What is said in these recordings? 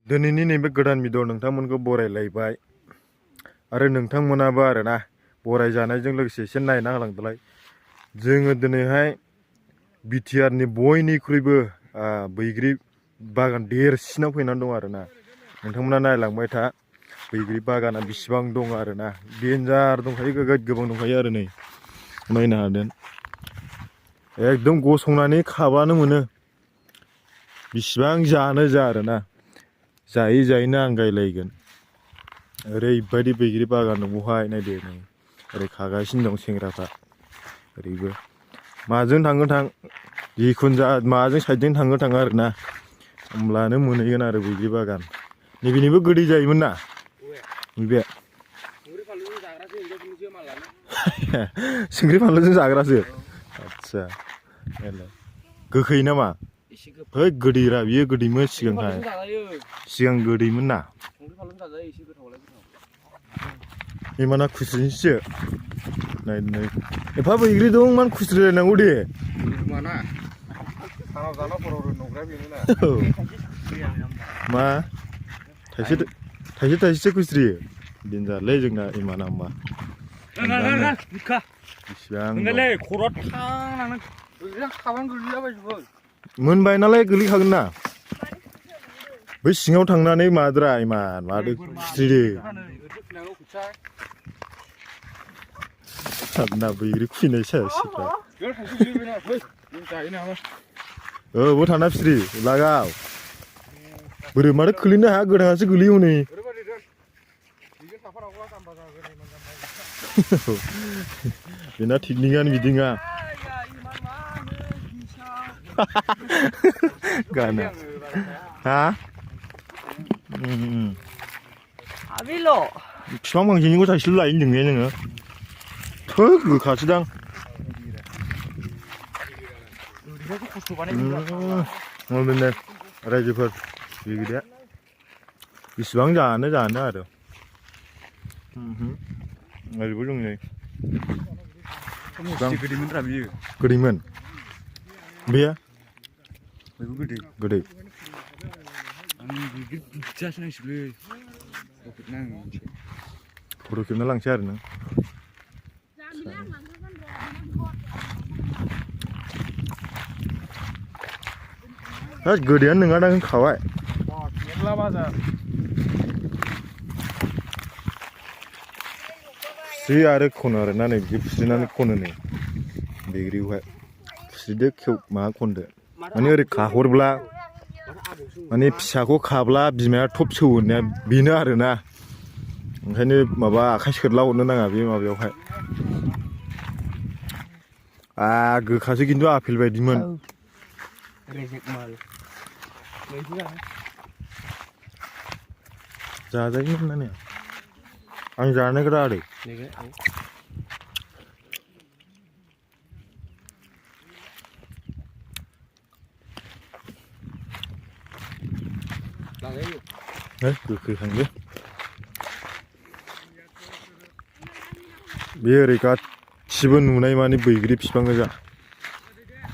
दिनैनि नैबे गोदान भिडिअ नोंथांमोनखौ बरायलायबाय आरो नोंथांमोनाबो आरोना बरायजानायजों लोगोसे एसे नायना होलांदोलाय। जोङो दिनैहाय BTR नि बयनिख्रुइबो बैग्रि बागान देरसिनाव फैनानै दं आरोना। नोंथांमोना नायलांबाय था बैग्रि बागाना बेसेबां दं आरोना। डेन्जार दंखायो, गोबां दंखायो आरो नै नायनो हादों। एकदम गसंनानै खाबानो मोनो। बेसेबां जानो जा आरोना। जायै जायैनो आंगायलायगोन। ओरैबायदि बैग्रि बागान दं बहाय नायदो नै। ओरै खागासिनो दं सेंग्राफ्रा ओरैबो। माजों थाङो थां, जिखुनु जा माजों साइडजों थाङो थाङो आरोना। होमब्लानो मोनहैगोन आरो बैग्रि बागान। नैबेनिबो गोदै जायोमोन ना नैबे। संख्रि फानलुजों जाग्रासो। आदसा गोखै नामा? है गोदैरा बियो, गोदैमोन सिगांहाय। सिगां गोदैमोन ना। इमाना खुस्रिनिसो नाय नाय। एफा बैग्रि दं मान खुस्रिलायनांगौ दे। मा थाइसे थाइसेसो खुस्रियो। देनजारलै जोंना इमाना होमबा। मोनबाय नालाय गोलैखागोन ना। बै सिङाव थांनानै माद्रा इमान मादो खुस्रिदो। ना बैग्रि खुबैनाय सायावसोफ्रा। बो थाना फिस्रि लागाव। बोरै माथो खोलैनो हाया, गोथाङासो गोलैयो हनै। बेना टेकनिकानो बिदिङा। गाना हा बिफां फांसेनिखौ थाइसेल' लायो होनदों ने नोङो? थो गोखासोदां। मोनदों रायजोफोर बैग्रिया बेसेबां जानो आरो। ओरैबो दं नै। गोदैमोन बेयो गोदै। फट' खेबना लांसै आरो नों। गोदैयानो नङादां होनखाबाय। खुस्रि आरो खनो आरोना नै बिदि खुस्रिनानै खनो नै बैग्रिखौहाय। खुस्रिदो खेव माबा खनदो माने ओरै खाहरब्ला माने फिसाखौ खाब्ला बिमाया थब सौवो होननाया बेनो आरोना। ओंखायनो माबा आखाइ सोरला हरनो नाङा बे माबायावहाय। गोखासो खिन्थु आपेल बायदिमोन। जाजायोमोन ना ने? आं जानायखौ आदै गोखै खांदो। बे ओरै गासिबो नुनाय मानि बैग्रि बिफां गोजा।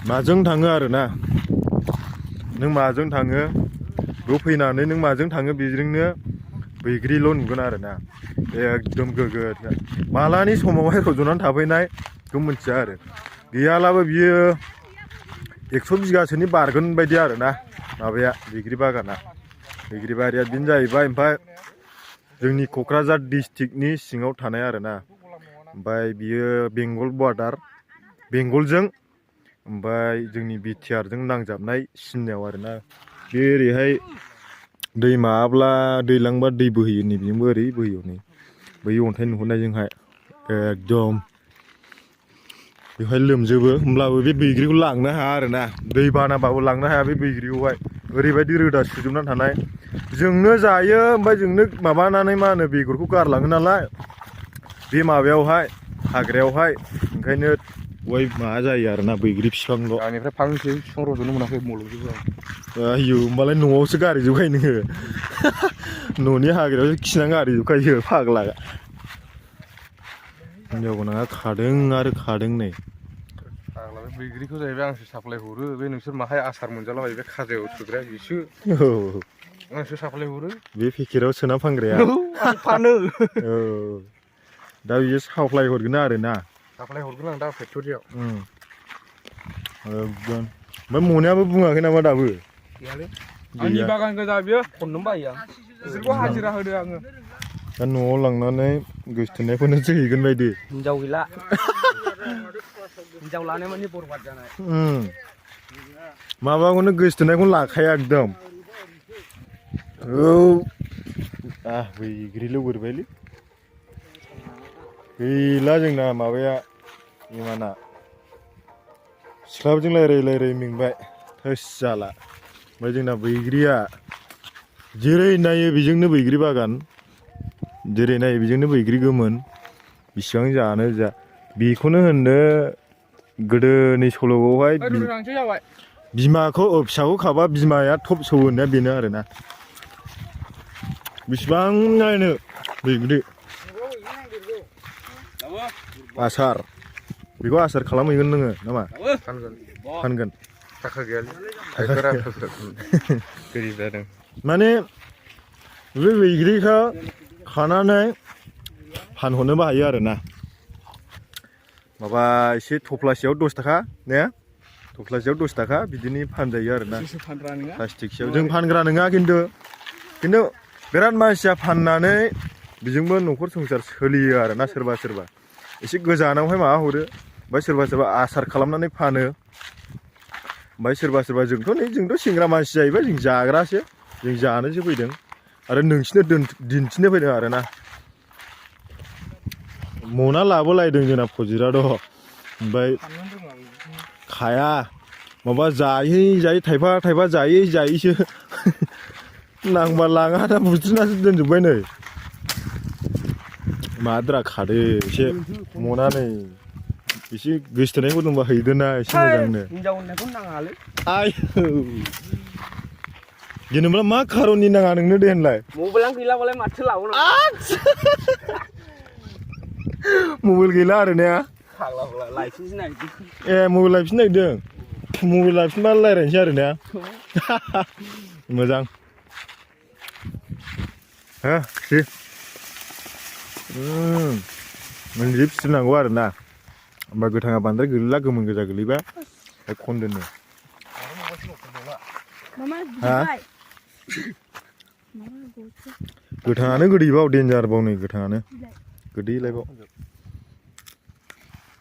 माजों थाङो आरोना। नों माजों थाङो बेयाव फैनानै नों माजों थाङो बेजोंनो बैग्रिल' नुगोन आरोना। एकदम गोगोद मालानि समावहाय रज'नानै थाफैनाय बेखौ मिथिया आरो। गैयालाबो बियो 100 बिगासोनि बारगोन बायदि आरोना माबाया बैग्रि बागाना। बैग्रि बारिया बेनो जाहैबाय। ओमफ्राय जोंनि क'क्राझार डिस्ट्रिक्टनि सिङाव थानाय आरोना। ओमफ्राय बियो बेंगल बर्डार, बेंगलजों ओमफ्राय जोंनि BTR जों नांजाबनाय सिमनायाव आरोना। बे ओरैहाय दै माबाब्ला दैलांबा दै बोहैयो नै बेजोंबो ओरै बोहैयो नै बै अन्थाइ नुहुरनायजोंहाय एकदम बेवहाय लोमजोबो। होमब्लाबो बे बैग्रिखौ लांनो हाया आरोना। दै बानाबाबो लांनो हाया बे बैग्रिखौहाय। ओरैबायदि रोदा सुजोबनानै थानाय। जोंनो जायो ओमफ्राय जोंनो माबानानै मा होनो बेगरखौ गारलाङो नालाय बे माबायावहाय हाग्रायावहाय। ओंखायनो गय माबा जायो आरोना बैग्रि बिफांल'। आंनिफ्राय फांसे बिफां रज'नो मोनाखै मल'जोबो आं। आयौ होमबालाय न'आवसो गारहैजोबखायो नोङो। न'नि हाग्रायावसो खिनानै गारहैजोबखायो फाग्ला। हिनजाव गोनाङा खादों आरो खादों नै। फाग्ला बे बैग्रिखौ जाहैबाय आंसो साप्लाय हरो। बे नोंसोर माहाय आसार मोनजालाबायो बे खाजायाव सोग्राया बेसो। औ आंसो साप्लाय हरो बे पेकेटाव सोना फानग्राया आं फानो औ दा बियो साप्लाय हरगोन आरोना साप्लाय हरगोन आं दा फेक्ट'रियाव एकदम ओमफ्राय मनायाबो बुङाखै नामा दाबो गैयालै आंनि बागान गोजा बियो खननो बायो आं बिसोरखौ हाजिरा होदो आङो दा न'आव लांनानै गोसथोनायखौनो जोहैगोन बायदि हिनजाव गैला हिनजाव लानाय माने बरबाद जानाय माबाखौनो गोसथोनायखौनो लाखाया एकदम औ बैग्रिल' बोरबायलै गैला जोंना माबाया इमाना सिख्लाफोरजों रायज्लाय मेंबाय थोस जाला ओमफ्राय जोंना बैग्रिया जेरै नायो बेजोंनो बैग्रि बागान जेरै नायो बेजोंनो बैग्रि गोमोन बिसिबां जानो जा बेखौनो होननो गोदोनि सल'आवहाय बिमाखौ फिसाखौ खाबा बिमाया थब सौ होननाया बेनो आरोना बिसिबां नायनो बैग्रि आसार बेखौ आसार खालामहैगोन नोङो नामा फानगोन थाखा गैयालै थाइफोरा गोरिब जादों माने बे बैग्रिखौ खानानै फानहरनोबो हायो आरोना माबा एसे थफ्लासेयाव 10 थाखा ने थफ्लासेयाव 10 थाखा बिदिनो फानजायो आरोना प्लास्टिकसेयाव जों फानग्रा नङा खिन्थु बिराद मानसिया फाननानै बेजोंबो न'खर संसार सोलियो आरोना सोरबा सोरबा एसे गोजानावहाय माबा हरो ओमफ्राय सोरबा सोरबा आसार खालामनानै फानो ओमफ्राय सोरबा सोरबा जोंथ' सेंग्रा मानसि जाहैबाय जों जाग्रासो जों जानोसो फैदों आरो नोंसिनो दिन्थिनो फैदों आरोना मना लाबोलायदों जोंना फजिरा दं ओमफ्राय खाया माबा जायै थाइफा थाइफा जायैसो नांबा लाङा दा बुज्रिनासो दोनजोब्बाय नै माद्रा खादो एसे मना नै एसे गोसथोनायखौ दंबा हैदोना एसे मोजांनो हिनजाव होननायखौ नाङालै आयौ जेनेबा मा खारननि नाङा नोंनो दे होनलाय मबाइलानो गैलाबालाय माथो लाबावनो मबाइल गैला आरो ने लायफिनसै नागिरदों ए मबाइल लायफिन नागिरदों मबाइल लायफिनबा रायज्लायनोसै आरो ने मोजां हो दे मोनजोबसिनांगौ आरोना होमबा गोथाङा बांद्राय गोलैला गोमोन गोजा गोलैबा खन दोनो गोथाङानो गोदैबाव देन्जारबाव नै गोथाङानो गोदैलायबाव